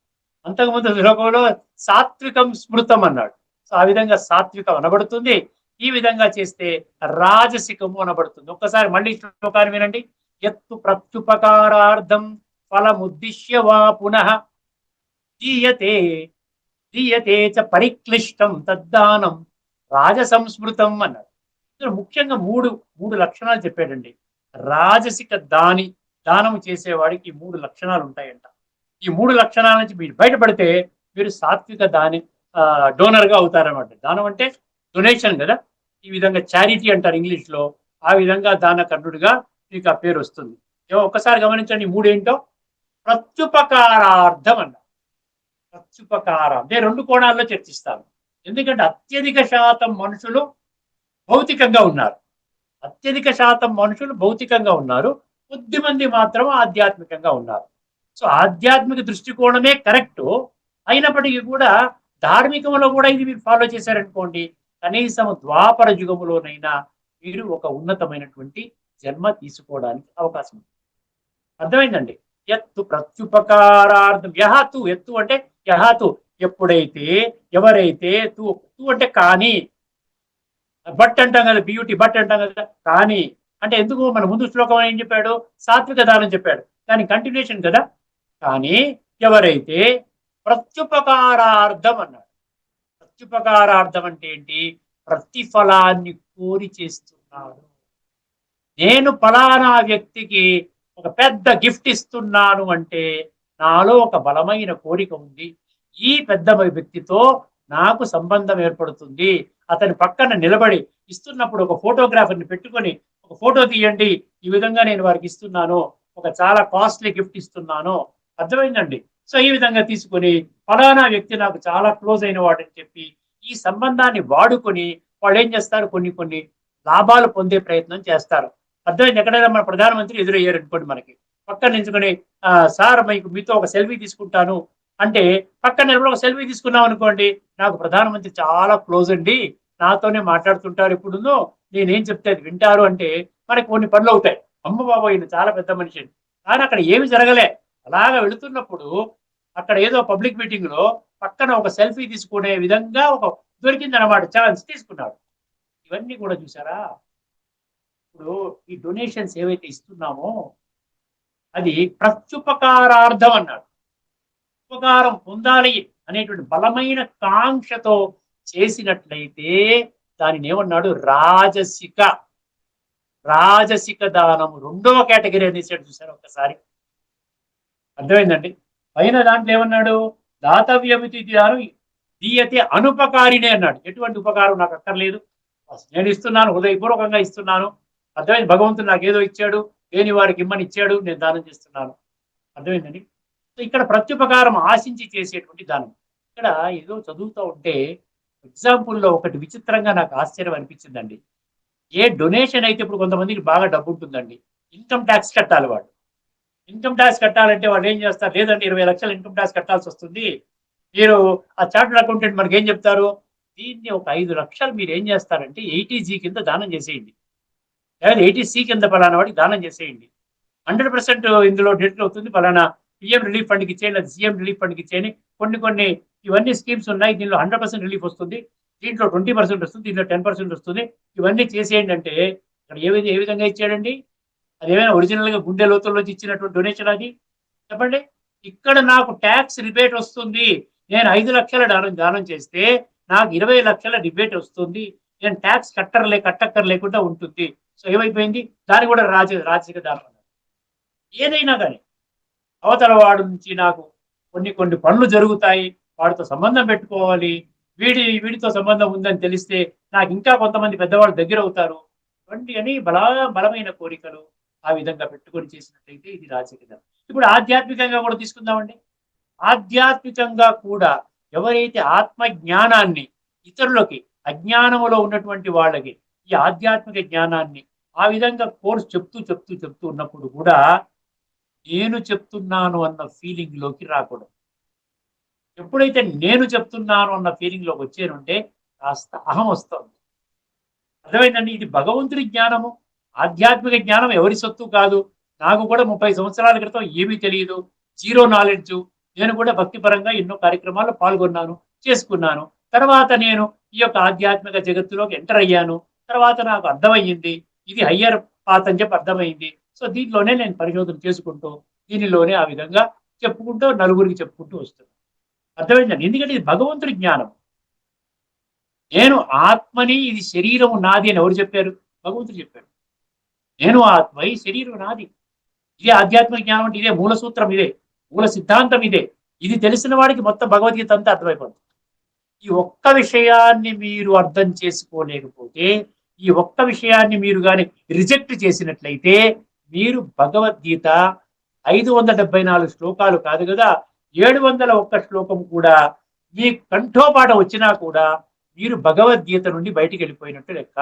అంతకుముందు శ్లోకంలో సాత్వికం స్మృతం అన్నాడు. సో ఆ విధంగా సాత్వికం అనబడుతుంది. ఈ విధంగా చేస్తే రాజసికము అనబడుతుంది. ఒక్కసారి మళ్ళీ శ్లోకాన్ని వినండి. యత్తు ప్రత్యుపకారార్థం ఫలముద్దిశ్య వా పునః దీయతే దీయతే చ పరిక్లిష్టం తద్దానం రాజసంస్మృతం అన్నాడు. ముఖ్యంగా మూడు లక్షణాలు చెప్పాడండి. రాజసిక దానం చేసేవాడికి 3 లక్షణాలు ఉంటాయంట. ఈ 3 లక్షణాల నుంచి మీరు బయటపడితే మీరు సాత్విక డోనర్ గా అవుతారన్నమాట. దానం అంటే డొనేషన్ కదా. ఈ విధంగా చారిటీ అంటారు ఇంగ్లీష్ లో. ఆ విధంగా దానకర్ణుడిగా మీకు ఆ పేరు వస్తుంది. ఒక్కసారి గమనించండి. 3 ఏంటో ప్రత్యుపకారార్థం అన్నారు. ప్రత్యుపకారం అంటే 2 కోణాల్లో చర్చిస్తాను. ఎందుకంటే అత్యధిక శాతం మనుషులు భౌతికంగా ఉన్నారు. అత్యధిక శాతం మనుషులు భౌతికంగా ఉన్నారు. కొద్దిమంది మాత్రం ఆధ్యాత్మికంగా ఉన్నారు. సో ఆధ్యాత్మిక దృష్టికోణమే కరెక్ట్ అయినప్పటికీ కూడా ధార్మికంలో కూడా ఇది మీరు ఫాలో చేశారనుకోండి, కనీసం ద్వాపర యుగములోనైనా మీరు ఒక ఉన్నతమైనటువంటి జన్మ తీసుకోవడానికి అవకాశం ఉంది. అర్థమైందండి. ఎత్తు ప్రత్యుపకారార్థం యహాతు. ఎత్తు అంటే యహాతు. ఎప్పుడైతే ఎవరైతే తు అంటే కానీ, బట్ అంటాం కదా, బ్యూటీ బట్ అంటాం కదా. కానీ అంటే ఎందుకు మన ముందు శ్లోకం ఏం చెప్పాడు? సాత్విక దానం చెప్పాడు. కానీ కంటిన్యూషన్ కదా. కానీ ఎవరైతే ప్రత్యుపకారార్థం అన్నాడు. ప్రత్యుపకారార్థం అంటే ఏంటి? ప్రతిఫలాన్ని కోరి చేస్తున్నాడు. నేను ఫలానా వ్యక్తికి ఒక పెద్ద గిఫ్ట్ ఇస్తున్నాను అంటే నాలో ఒక బలమైన కోరిక ఉంది. ఈ పెద్ద వ్యక్తితో నాకు సంబంధం ఏర్పడుతుంది. అతని పక్కన నిలబడి ఇస్తున్నప్పుడు ఒక ఫోటోగ్రాఫర్ని పెట్టుకొని ఒక ఫోటో తీయండి, ఈ విధంగా నేను వారికి ఇస్తున్నాను, ఒక చాలా కాస్ట్లీ గిఫ్ట్ ఇస్తున్నాను. అర్థమైందండి. సో ఈ విధంగా తీసుకొని ఫలానా వ్యక్తి నాకు చాలా క్లోజ్ అయిన వాడని చెప్పి ఈ సంబంధాన్ని వాడుకొని వాళ్ళు ఏం చేస్తారు? కొన్ని లాభాలు పొందే ప్రయత్నం చేస్తారు. అర్థమైంది. ఎక్కడైనా మన ప్రధానమంత్రి ఎదురయ్యారు అనుకోండి, మనకి పక్కన నించుకొని సార్ మీతో ఒక సెల్ఫీ తీసుకుంటాను అంటే పక్కన నిలబడి ఒక సెల్ఫీ తీసుకున్నాం అనుకోండి, నాకు ప్రధానమంత్రి చాలా క్లోజ్ అండి, నాతోనే మాట్లాడుతుంటారు, ఎప్పుడుందో నేనేం చెప్తే అది వింటారు అంటే మనకి కొన్ని పనులు అవుతాయి. అమ్మ బాబా ఈయన చాలా పెద్ద మనిషి. కానీ అక్కడ ఏమి జరగలే. అలాగా వెళుతున్నప్పుడు అక్కడ ఏదో పబ్లిక్ మీటింగ్ లో పక్కన ఒక సెల్ఫీ తీసుకునే విధంగా ఒక దొరికిందన్నమాట, ఛాన్స్ తీసుకున్నాడు. ఇవన్నీ కూడా చూసారా? ఇప్పుడు ఈ డొనేషన్స్ ఏవైతే ఇస్తున్నామో అది ప్రత్యుపకారార్థం అన్నాడు. ఉపకారం పొందాలి అనేటువంటి బలమైన కాంక్షతో చేసినట్లయితే దానిని ఏమన్నాడు? రాజసిక దానము. 2వ కేటగిరీ అనేసాడు. చూసారు ఒక్కసారి? అర్థమైందండి. పైన దాంట్లో ఏమన్నాడు? దాతవ్యమితి దానం దీయతే అనుపకారినే అన్నాడు. ఎటువంటి ఉపకారం నాకు అక్కర్లేదు, నేను ఇస్తున్నాను, హృదయపూర్వకంగా ఇస్తున్నాను. అర్థమైంది. భగవంతుడు నాకు ఏదో ఇచ్చాడు, లేని వారికి ఇమ్మని ఇచ్చాడు, నేను దానం చేస్తున్నాను. అర్థమైందండి. ఇక్కడ ప్రత్యుపకారం ఆశించి చేసేటువంటి దానం. ఇక్కడ ఏదో చదువుతూ ఉంటే ఎగ్జాంపుల్లో ఒకటి విచిత్రంగా నాకు ఆశ్చర్యం అనిపించిందండి. ఏ డొనేషన్ అయితే ఇప్పుడు కొంతమందికి బాగా డబ్బు ఉంటుందండి, ఇన్కమ్ ట్యాక్స్ కట్టాలి. వాడు ఇన్కమ్ ట్యాక్స్ కట్టాలంటే వాళ్ళు ఏం చేస్తారు? లేదండి 20 లక్షలు ఇన్కమ్ ట్యాక్స్ కట్టాల్సి వస్తుంది. మీరు ఆ చార్టర్డ్ అకౌంటెంట్ మనకి ఏం చెప్తారు? దీన్ని ఒక 5 లక్షలు మీరు ఏం చేస్తారంటే 80G కింద దానం చేసేయండి, లేదా 80C కింద ఫలానా వాడికి దానం చేసేయండి. 100% ఇందులో డెట్ అవుతుంది. ఫలానా పిఎం రిలీఫ్ ఫండ్కి ఇచ్చేయండి, అది సీఎం రిలీఫ్ ఫండ్కి ఇచ్చేయండి. కొన్ని ఇవన్నీ స్కీమ్స్ ఉన్నాయి, దీనిలో 100% రిలీఫ్ వస్తుంది, దీంట్లో 20% వస్తుంది, దీంట్లో 10% వస్తుంది, ఇవన్నీ చేసేయండి అంటే ఇక్కడ ఏ విధంగా ఇచ్చాడండి? అదేమైనా ఒరిజినల్ గా గుండె లోతుల్లోంచి ఇచ్చినటువంటి డొనేషన్ అది? చెప్పండి. ఇక్కడ నాకు ట్యాక్స్ రిబేట్ వస్తుంది, నేను 5 లక్షల దానం చేస్తే నాకు 20 లక్షల రిబేట్ వస్తుంది, నేను ట్యాక్స్ కట్టక్కర్లేకుండా ఉంటుంది. సో ఏమైపోయింది? దాని కూడా రాజసిక దానం. ఏదైనా కానీ అవతల వాడు నుంచి నాకు కొన్ని పనులు జరుగుతాయి, వాడితో సంబంధం పెట్టుకోవాలి, వీడితో సంబంధం ఉందని తెలిస్తే నాకు ఇంకా కొంతమంది పెద్దవాళ్ళు దగ్గర అవుతారు. ఇవన్నీ బలమైన కోరికలు. ఆ విధంగా పెట్టుకొని చేసినట్లయితే ఇది రాజకీయ ధర్మం. ఇప్పుడు ఆధ్యాత్మికంగా కూడా తీసుకుందామండి. ఆధ్యాత్మికంగా కూడా ఎవరైతే ఆత్మ జ్ఞానాన్ని ఇతరులకి, అజ్ఞానములో ఉన్నటువంటి వాళ్ళకి ఈ ఆధ్యాత్మిక జ్ఞానాన్ని ఆ విధంగా కోర్స్ చెప్తూ ఉన్నప్పుడు కూడా నేను చెప్తున్నాను అన్న ఫీలింగ్ లోకి రాకూడదు. ఎప్పుడైతే నేను చెప్తున్నాను అన్న ఫీలింగ్ లోకి వచ్చానంటే కాస్త అహం వస్తుంది. అర్థమైందండి? ఇది భగవంతుడి జ్ఞానము. ఆధ్యాత్మిక జ్ఞానం ఎవరి సొత్తు కాదు. నాకు కూడా 30 సంవత్సరాల క్రితం ఏమీ తెలియదు. Zero knowledge. నేను కూడా భక్తిపరంగా ఎన్నో కార్యక్రమాల్లో పాల్గొన్నాను, చేసుకున్నాను. తర్వాత నేను ఈ యొక్క ఆధ్యాత్మిక జగత్తులోకి ఎంటర్ అయ్యాను. తర్వాత నాకు అర్థమయ్యింది. ఇది హయ్యర్ పాత్ అని చెప్పి అర్థమైంది. సో దీంట్లోనే నేను పరిశోధన చేసుకుంటూ, దీనిలోనే ఆ విధంగా చెప్పుకుంటూ నలుగురికి చెప్పుకుంటూ వస్తున్నాను. అర్థమైందండి? ఎందుకంటే ఇది భగవంతుడి జ్ఞానం. నేను ఆత్మని, ఇది శరీరము నాది అని ఎవరు చెప్పారు? భగవంతుడు చెప్పాడు. నేను ఆత్మ, ఈ శరీరం నాది. ఇదే ఆధ్యాత్మిక జ్ఞానం అంటే ఇదే మూల సూత్రం, ఇదే మూల సిద్ధాంతం, ఇదే. ఇది తెలిసిన వాడికి మొత్తం భగవద్గీత అంతా అర్థమైపోతుంది. ఈ ఒక్క విషయాన్ని మీరు అర్థం చేసుకోలేకపోతే, ఈ ఒక్క విషయాన్ని మీరు కానీ రిజెక్ట్ చేసినట్లయితే, మీరు భగవద్గీత 574 శ్లోకాలు కాదు కదా, 701 శ్లోకం కూడా మీ కంఠోపాఠ వచ్చినా కూడా మీరు భగవద్గీత నుండి బయటికి వెళ్ళిపోయినట్టు లెక్క.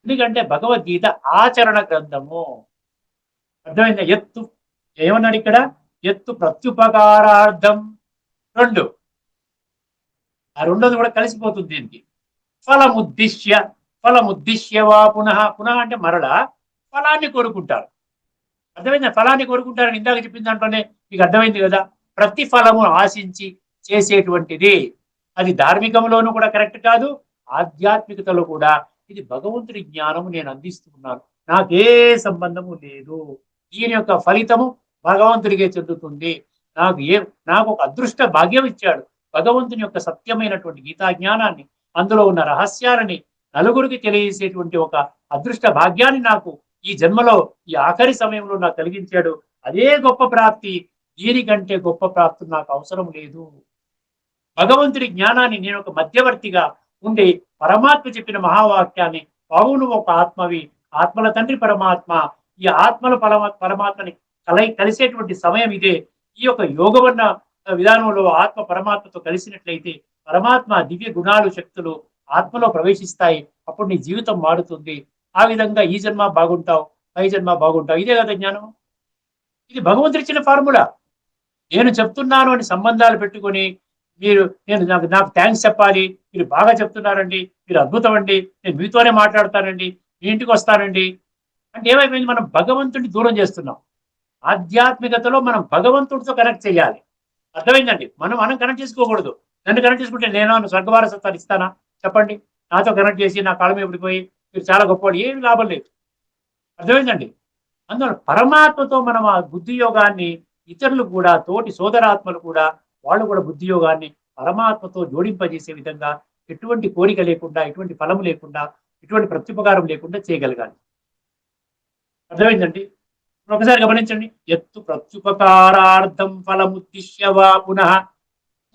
ఎందుకంటే భగవద్గీత ఆచరణ గ్రంథము. అర్థమైందా? ఎత్తు ఏమన్నాడు ఇక్కడ? ఎత్తు ప్రత్యుపకారార్థం. 2 ఆ రెండోది కూడా కలిసిపోతుంది దీనికి. ఫలముద్దిశ్య వా పునః. పునః అంటే మరలా ఫలాన్ని కోరుకుంటారు. అర్థమైందా? ఫలాన్ని కోరుకుంటారని ఇందాక చెప్పిన దాంట్లోనే మీకు అర్థమైంది కదా. ప్రతిఫలము ఆశించి చేసేటువంటిది అది ధార్మికంలోనూ కూడా కరెక్ట్ కాదు, ఆధ్యాత్మికతలో కూడా. ఇది భగవంతుడి జ్ఞానము నేను అందిస్తున్నాను, నాకే సంబంధము లేదు. దీని యొక్క ఫలితము భగవంతుడికే చెందుతుంది. నాకు ఒక అదృష్ట భాగ్యం ఇచ్చాడు భగవంతుని యొక్క సత్యమైనటువంటి గీతా జ్ఞానాన్ని, అందులో ఉన్న రహస్యాలని నలుగురికి తెలియజేసేటువంటి ఒక అదృష్ట భాగ్యాన్ని నాకు ఈ జన్మలో, ఈ ఆఖరి సమయంలో నాకు కలిగించాడు. అదే గొప్ప ప్రాప్తి. దీనికంటే గొప్ప ప్రాప్తి నాకు అవసరం లేదు. భగవంతుడి జ్ఞానాన్ని నేను ఒక మధ్యవర్తిగా ఉండి పరమాత్మ చెప్పిన మహావాక్యాన్ని, అవును ఒక ఆత్మవి, ఆత్మల తండ్రి పరమాత్మ, ఈ ఆత్మల పరమాత్మని కలిసేటువంటి సమయం ఇదే. ఈ యొక్క యోగవన్న విధానంలో ఆత్మ పరమాత్మతో కలిసినట్లయితే పరమాత్మ దివ్య గుణాలు, శక్తులు ఆత్మలో ప్రవేశిస్తాయి. అప్పుడు నీ జీవితం మారుతుంది. ఆ విధంగా ఈ జన్మ బాగుంటావు, పై జన్మ బాగుంటావు. ఇదే కదా జ్ఞానం. ఇది భగవంతుడి ఇచ్చిన ఫార్ములా. నేను చెప్తున్నాను అని సంబంధాలు పెట్టుకొని నేను నాకు థ్యాంక్స్ చెప్పాలి, మీరు బాగా చెప్తున్నారండి, మీరు అద్భుతం అండి, నేను మీతోనే మాట్లాడతానండి, మీ ఇంటికి వస్తానండి అంటే ఏమైపోయింది? మనం భగవంతుడిని దూరం చేస్తున్నాం. ఆధ్యాత్మికతలో మనం భగవంతుడితో కనెక్ట్ చేయాలి. అర్థమైందండి? మనం కనెక్ట్ చేసుకోకూడదు. నన్ను కనెక్ట్ చేసుకుంటే నేను స్వర్గవారసత్వాలు ఇస్తానా? చెప్పండి. నాతో కనెక్ట్ చేసి నా కాళ్ళ మీద పడిపోయి మీరు చాలా గొప్పవాడు, ఏమి లాభం లేదు. అర్థమైందండి? అందువల్ల పరమాత్మతో మనం ఆ బుద్ధి యోగాన్ని, ఇతరులు కూడా, తోటి సోదరాత్మలు కూడా, వాళ్ళు కూడా బుద్ధి యోగాన్ని పరమాత్మతో జోడింపజేసే విధంగా ఎటువంటి కోరిక లేకుండా, ఎటువంటి ఫలము లేకుండా, ఎటువంటి ప్రత్యుపకారం లేకుండా చేయగలగాలి. అర్థమైందండి? ఒకసారి గమనించండి. ఎత్తు ప్రత్యుపకారార్థం ఫలముద్దిశ్య వా పునః.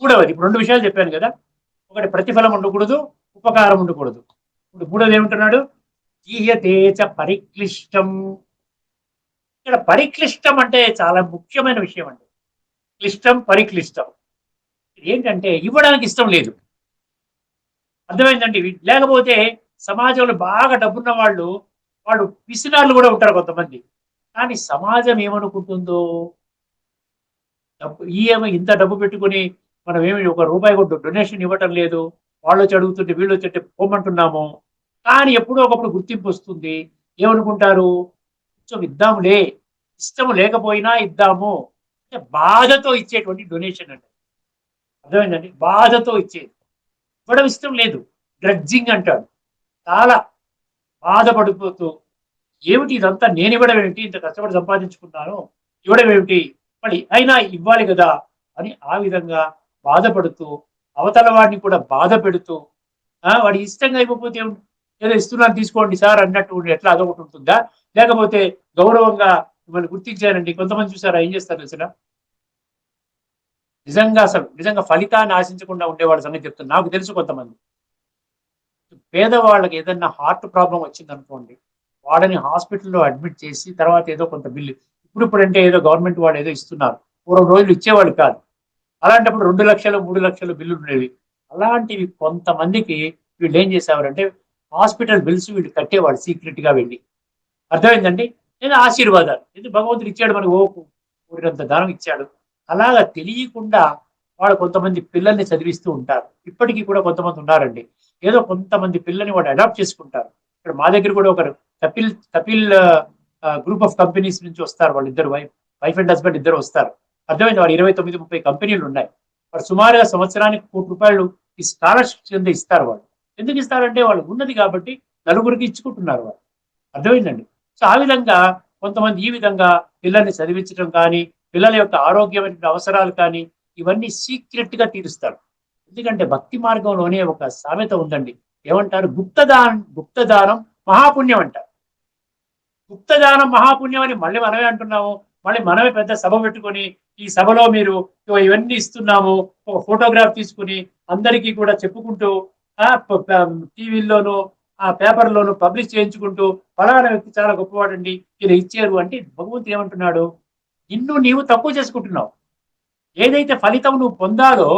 మూడవది, ఇప్పుడు 2 విషయాలు చెప్పాను కదా. ఒకటి ప్రతిఫలం ఉండకూడదు, ఉపకారం ఉండకూడదు. ఇప్పుడు మూడవది ఏమంటున్నాడు? గీయతేచ పరిక్లిష్టం. ఇక్కడ పరిక్లిష్టం అంటే చాలా ముఖ్యమైన విషయం అండి. క్లిష్టం, పరిక్లిష్టం ఏంటంటే ఇవ్వడానికి ఇష్టం లేదు. అర్థమైందండి? లేకపోతే సమాజంలో బాగా డబ్బున్న వాళ్ళు పిసినాళ్ళు కూడా ఉంటారు కొంతమంది. కానీ సమాజం ఏమనుకుంటుందో, ఇంత డబ్బు పెట్టుకుని మనం ఏమి ఒక రూపాయి కూడా డొనేషన్ ఇవ్వటం లేదు, వాళ్ళు వచ్చి అడుగుతుంటే వీళ్ళు వచ్చి పోమంటున్నాము. కానీ ఎప్పుడో ఒకప్పుడు గుర్తింపు వస్తుంది. ఏమనుకుంటారు? కొంచెం ఇద్దాములే, ఇష్టం లేకపోయినా ఇద్దాము అంటే బాధతో ఇచ్చేటువంటి డొనేషన్ అండి. అర్థమైందండి? బాధతో ఇచ్చేది. ఇవ్వడం ఇష్టం లేదు, డ్రడ్జింగ్ అంటాడు. చాలా బాధపడిపోతూ, ఏమిటి ఇదంతా, నేను ఇవ్వడం ఏమిటి, ఇంత కష్టపడి సంపాదించుకున్నాను, ఇవ్వడం ఏమిటి, మళ్ళీ అయినా ఇవ్వాలి కదా అని ఆ విధంగా బాధపడుతూ, అవతల వాడిని కూడా బాధ పెడుతూ, వాడి ఇష్టంగా ఇవ్వకపోతే ఏదో ఇస్తున్నాను తీసుకోండి సార్ అన్నట్టు ఎట్లా అదొకటి ఉంటుందా? లేకపోతే గౌరవంగా మిమ్మల్ని గుర్తించారండి. కొంతమంది చూసారా ఏం చేస్తారు అసలు? నిజంగా ఫలితాన్ని ఆశించకుండా ఉండేవాళ్ళ సంగతి చెప్తాను. నాకు తెలుసు కొంతమంది పేదవాళ్ళకి ఏదన్నా హార్ట్ ప్రాబ్లం వచ్చింది అనుకోండి, వాళ్ళని హాస్పిటల్లో అడ్మిట్ చేసి తర్వాత ఏదో కొంత బిల్లు, ఇప్పుడు అంటే ఏదో గవర్నమెంట్ వాళ్ళు ఏదో ఇస్తున్నారు, పూర్వం రోజులు ఇచ్చేవాళ్ళు కాదు. అలాంటప్పుడు 2 లక్షలు 3 లక్షలు బిల్లులు ఉండేవి. అలాంటివి కొంతమందికి వీళ్ళు ఏం చేసేవారంటే హాస్పిటల్ బిల్స్ వీళ్ళు కట్టేవాళ్ళు సీక్రెట్ గా వెళ్ళి. అర్థమైందండి? నేను ఆశీర్వాదాలు ఇది భగవంతుడు ఇచ్చాడు మనకు, ఊరినంత దానం ఇచ్చాడు. అలాగా తెలియకుండా వాడు కొంతమంది పిల్లల్ని చదివిస్తూ ఉంటారు. ఇప్పటికీ కూడా కొంతమంది ఉన్నారండి, ఏదో కొంతమంది పిల్లల్ని వాడు అడాప్ట్ చేసుకుంటారు. ఇక్కడ మా దగ్గర కూడా ఒకరు Kapil Kapil group of companies నుంచి వస్తారు, వాళ్ళు ఇద్దరు వైఫ్ అండ్ హస్బెండ్ ఇద్దరు వస్తారు. అర్థమైంది? వాడు 29-30 కంపెనీలు ఉన్నాయి. వాడు సుమారుగా సంవత్సరానికి ₹1,00,00,000 ఈ స్కాలర్షిప్ కింద ఇస్తారు. వాళ్ళు ఎందుకు ఇస్తారంటే వాళ్ళు ఉన్నది కాబట్టి నలుగురికి ఇచ్చుకుంటున్నారు వాళ్ళు. అర్థమైందండి? సో ఆ విధంగా కొంతమంది ఈ విధంగా పిల్లల్ని చదివించడం కానీ, పిల్లల యొక్క ఆరోగ్యమైన అవసరాలు కానీ ఇవన్నీ సీక్రెట్ గా తీరుస్తారు. ఎందుకంటే భక్తి మార్గంలోనే ఒక సామెత ఉందండి, ఏమంటారు? గుప్తదానం మహాపుణ్యం అంటారు. గుప్తదానం మహాపుణ్యం అని మళ్ళీ మనమే అంటున్నాము. మళ్ళీ మనమే పెద్ద సభ పెట్టుకొని ఈ సభలో మీరు ఇవన్నీ ఇస్తున్నాము, ఒక ఫోటోగ్రాఫ్ తీసుకుని అందరికీ కూడా చెప్పుకుంటూ టీవీల్లోనూ ఆ పేపర్లోనూ పబ్లిష్ చేయించుకుంటూ ఫలానా వ్యక్తి చాలా గొప్పవాడండి ఈయన ఇచ్చారు అంటే భగవంతుడు ఏమంటున్నాడు? నిన్ను నీవు తక్కువ చేసుకుంటున్నావు. ఏదైతే ఫలితం నువ్వు పొందాలో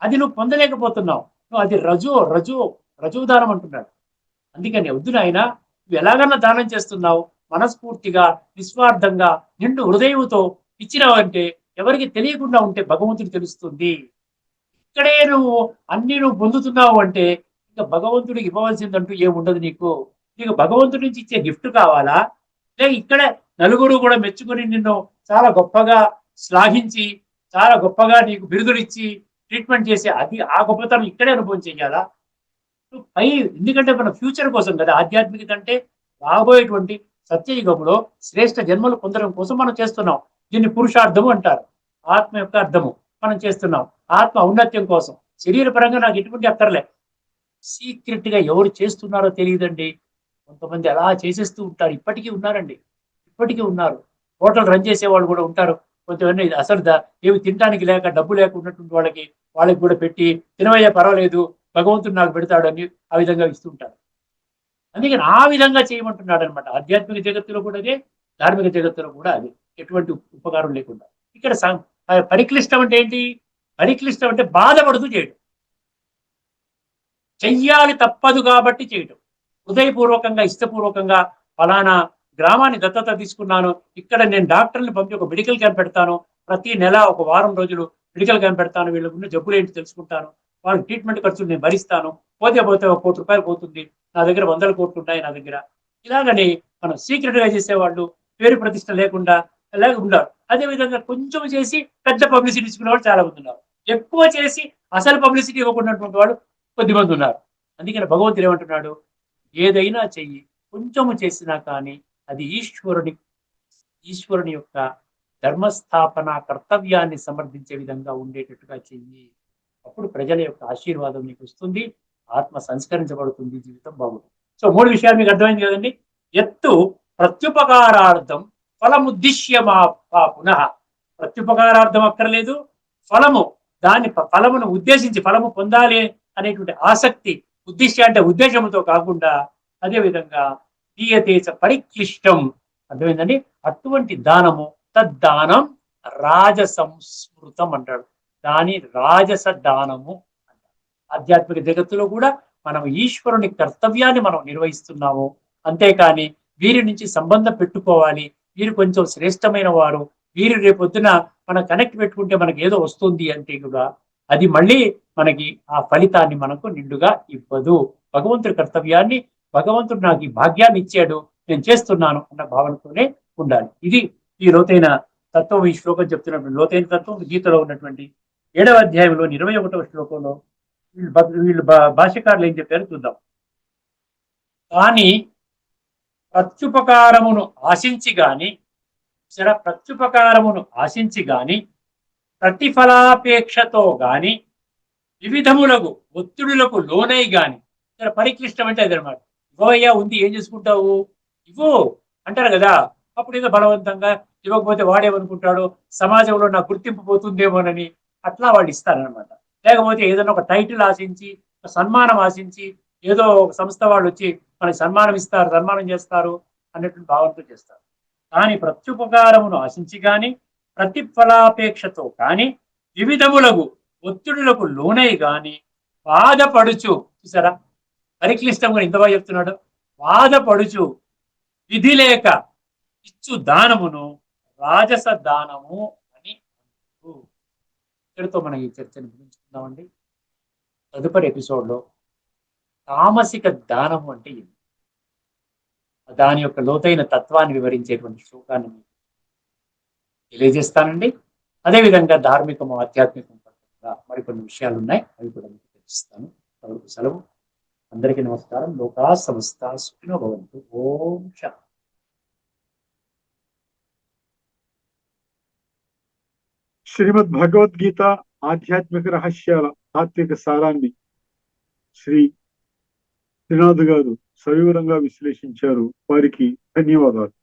అది నువ్వు పొందలేకపోతున్నావు. నువ్వు అది రజుదానం అంటున్నాడు. అందుకని వద్దు నాయన, నువ్వు ఎలాగన్నా దానం చేస్తున్నావు, మనస్ఫూర్తిగా నిస్వార్థంగా నిండు హృదయంతో ఇచ్చినావంటే ఎవరికి తెలియకుండా ఉంటే భగవంతుడు తెలుస్తుంది. ఇక్కడే నువ్వు పొందుతున్నావు అంటే ఇంకా భగవంతుడికి ఇవ్వవలసిందంటూ ఏముండదు నీకు. నీకు భగవంతుడి నుంచి ఇచ్చే గిఫ్ట్ కావాలా, లేక ఇక్కడే నలుగురు కూడా మెచ్చుకొని నిన్ను చాలా గొప్పగా శ్లాఘించి చాలా గొప్పగా నీకు బిరుదులు ఇచ్చి ట్రీట్మెంట్ చేసి అది ఆ గొప్పతనం ఇక్కడే అనుభవం చెయ్యాలా? ఎందుకంటే మన ఫ్యూచర్ కోసం కదా ఆధ్యాత్మికత అంటే. రాబోయేటువంటి సత్యయుగంలో శ్రేష్ఠ జన్మలు పొందడం కోసం మనం చేస్తున్నాం. దీన్ని పురుషార్థము అంటారు, ఆత్మ యొక్క అర్థము మనం చేస్తున్నాం. ఆత్మ ఔన్నత్యం కోసం. శరీర పరంగా నాకు ఎటువంటి అక్కర్లే. సీక్రెట్ గా ఎవరు చేస్తున్నారో తెలియదండి. కొంతమంది అలా చేసేస్తూ ఉంటారు. ఇప్పటికీ ఉన్నారండి, ఇప్పటికీ ఉన్నారు. హోటల్ రన్ చేసే వాళ్ళు కూడా ఉంటారు. కొంతమంది అసలు ఏమి తినడానికి లేక డబ్బు లేక ఉన్నటువంటి వాళ్ళకి కూడా పెట్టి తినవయ్యా పర్వాలేదు భగవంతుడు నాకు పెడతాడు అని ఆ విధంగా ఇస్తుంటారు. అందుకని ఆ విధంగా చేయమంటున్నాడు అనమాట. ఆధ్యాత్మిక జగత్తులో కూడా అదే, ధార్మిక జగత్తులో కూడా అదే, ఎటువంటి ఉపకారం లేకుండా. ఇక్కడ పరిక్లిష్టం అంటే ఏంటి? పరిక్లిష్టం అంటే బాధపడుతూ చేయడం, చెయ్యాలి తప్పదు కాబట్టి చేయడం. హృదయపూర్వకంగా ఇష్టపూర్వకంగా ఫలానా గ్రామాన్ని దత్తత తీసుకున్నాను, ఇక్కడ నేను డాక్టర్ని పంపి ఒక మెడికల్ క్యాంప్ పెడతాను, ప్రతి నెల ఒక వారం రోజులు మెడికల్ క్యాంప్ పెడతాను, వీళ్ళకు ఉన్న జబ్బులు ఏంటి తెలుసుకుంటాను, వాళ్ళకి ట్రీట్మెంట్ ఖర్చులు నేను భరిస్తాను, పోతే ₹1,00,00,000 పోతుంది, నా దగ్గర 100 కోట్లు ఉన్నాయి నా దగ్గర. ఇలాగని మనం సీక్రెట్ గా చేసేవాళ్ళు, పేరు ప్రతిష్ట లేకుండా అలాగే ఉన్నారు. అదేవిధంగా కొంచెం చేసి పెద్ద పబ్లిసిటీ ఇచ్చుకునే వాళ్ళు చాలా మంది ఉన్నారు. ఎక్కువ చేసి అసలు పబ్లిసిటీ ఇవ్వకున్నటువంటి వాళ్ళు కొద్దిమంది ఉన్నారు. అందుకని భగవంతుడు ఏమంటున్నాడు? ఏదైనా చెయ్యి, కొంచెము చేసినా కానీ అది ఈశ్వరుని యొక్క ధర్మస్థాపన కర్తవ్యాన్ని సమర్థించే విధంగా ఉండేటట్టుగా చెయ్యి. అప్పుడు ప్రజల యొక్క ఆశీర్వాదం నీకు వస్తుంది, ఆత్మ సంస్కరించబడుతుంది, జీవితం బాగుంటుంది. సో 3 విషయాలు మీకు అర్థమైంది కదండి. ఎత్తు ప్రత్యుపకారార్థం ఫలముద్దిశ్యమా పునః. ప్రత్యుపకారార్థం అక్కర్లేదు, ఫలమును ఉద్దేశించి ఫలము పొందాలి అనేటువంటి ఆసక్తి, ఉద్దేశ్య అంటే ఉద్దేశంతో కాకుండా, అదే విధంగా దీయతేచ పరిక్లిష్టం. అర్థమైందండి? అటువంటి దానము తద్దానం రాజసంస్మృతం అంటాడు. దాని రాజస దానము అంటారు. ఆధ్యాత్మిక జగత్తులో కూడా మనం ఈశ్వరుని కర్తవ్యాన్ని మనం నిర్వహిస్తున్నాము. అంతేకాని వీరి నుంచి సంబంధం పెట్టుకోవాలి, వీరు కొంచెం శ్రేష్టమైన వారు, వీరు రేపొద్దున మనం కనెక్ట్ పెట్టుకుంటే మనకి ఏదో వస్తుంది అంటే కూడా అది మళ్ళీ మనకి ఆ ఫలితాన్ని మనకు నిండుగా ఇవ్వదు. భగవంతుడి కర్తవ్యాన్ని, భగవంతుడు నాకు ఈ భాగ్యాన్ని ఇచ్చాడు, నేను చేస్తున్నాను అన్న భావనతోనే ఉండాలి. ఇది ఈ లోతైన తత్వం, ఈ శ్లోకం చెప్తున్నటువంటి లోతైన తత్వం. గీతలో ఉన్నటువంటి 7వ అధ్యాయంలో 21వ శ్లోకంలో వీళ్ళు భాష్యకారులు ఏం చెప్పారో చూద్దాం. కానీ ప్రత్యుపకారమును ఆశించి గాని ప్రతిఫలాపేక్షతో గాని వివిధములకు ఒత్తిడులకు లోనై గాని. ఇక్కడ పరిక్లిష్టం అంటే అదనమాట. ఇవ్వయ్యా, ఉంది, ఏం చేసుకుంటావు, ఇవ్వు అంటారు కదా. అప్పుడు ఏదో బలవంతంగా ఇవ్వకపోతే వాడేమనుకుంటాడు, సమాజంలో నా గుర్తింపు పోతుందేమోనని అట్లా వాళ్ళు ఇస్తారనమాట. లేకపోతే ఏదైనా ఒక టైటిల్ ఆశించి, సన్మానం ఆశించి, ఏదో ఒక సంస్థ వాళ్ళు వచ్చి మనకి సన్మానం ఇస్తారు, సన్మానం చేస్తారు, అన్నటువంటి భావంతో చేస్తారు. కానీ ప్రత్యుపకారమును ఆశించి గాని ప్రతిఫలాపేక్షతో కానీ వివిధములకు ఒత్తిడులకు లోనై గాని బాధపడుచు, చూసారా పరిక్లిష్టం కూడా ఇంత బాగా చెప్తున్నాడు, బాధపడుచు విధి లేక ఇచ్చు దానమును రాజస దానము అని అంటారు. ఇక్కడితో మనం ఈ చర్చను ముగించుకుందామండి. తదుపరి ఎపిసోడ్లో తామసిక దానము అంటే ఏంటి, దాని యొక్క లోతైన తత్వాన్ని వివరించేటువంటి శ్లోకాన్ని మీకు తెలియజేస్తానండి. అదేవిధంగా ధార్మికము ఆధ్యాత్మికం పట్ల మరికొన్ని విషయాలు ఉన్నాయి, అవి కూడా మీకు తెలియజేస్తాను. ఎవరికి సెలవు. అందరికీ నమస్కారం. లోకా సమస్త సుఖినో భవంతు. ఓం శాంతి. శ్రీమద్ భగవద్గీత ఆధ్యాత్మిక రహస్యాల తాత్విక సారాన్ని శ్రీ త్రినాథ్ గారు సవివరంగా విశ్లేషించారు. వారికి ధన్యవాదాలు.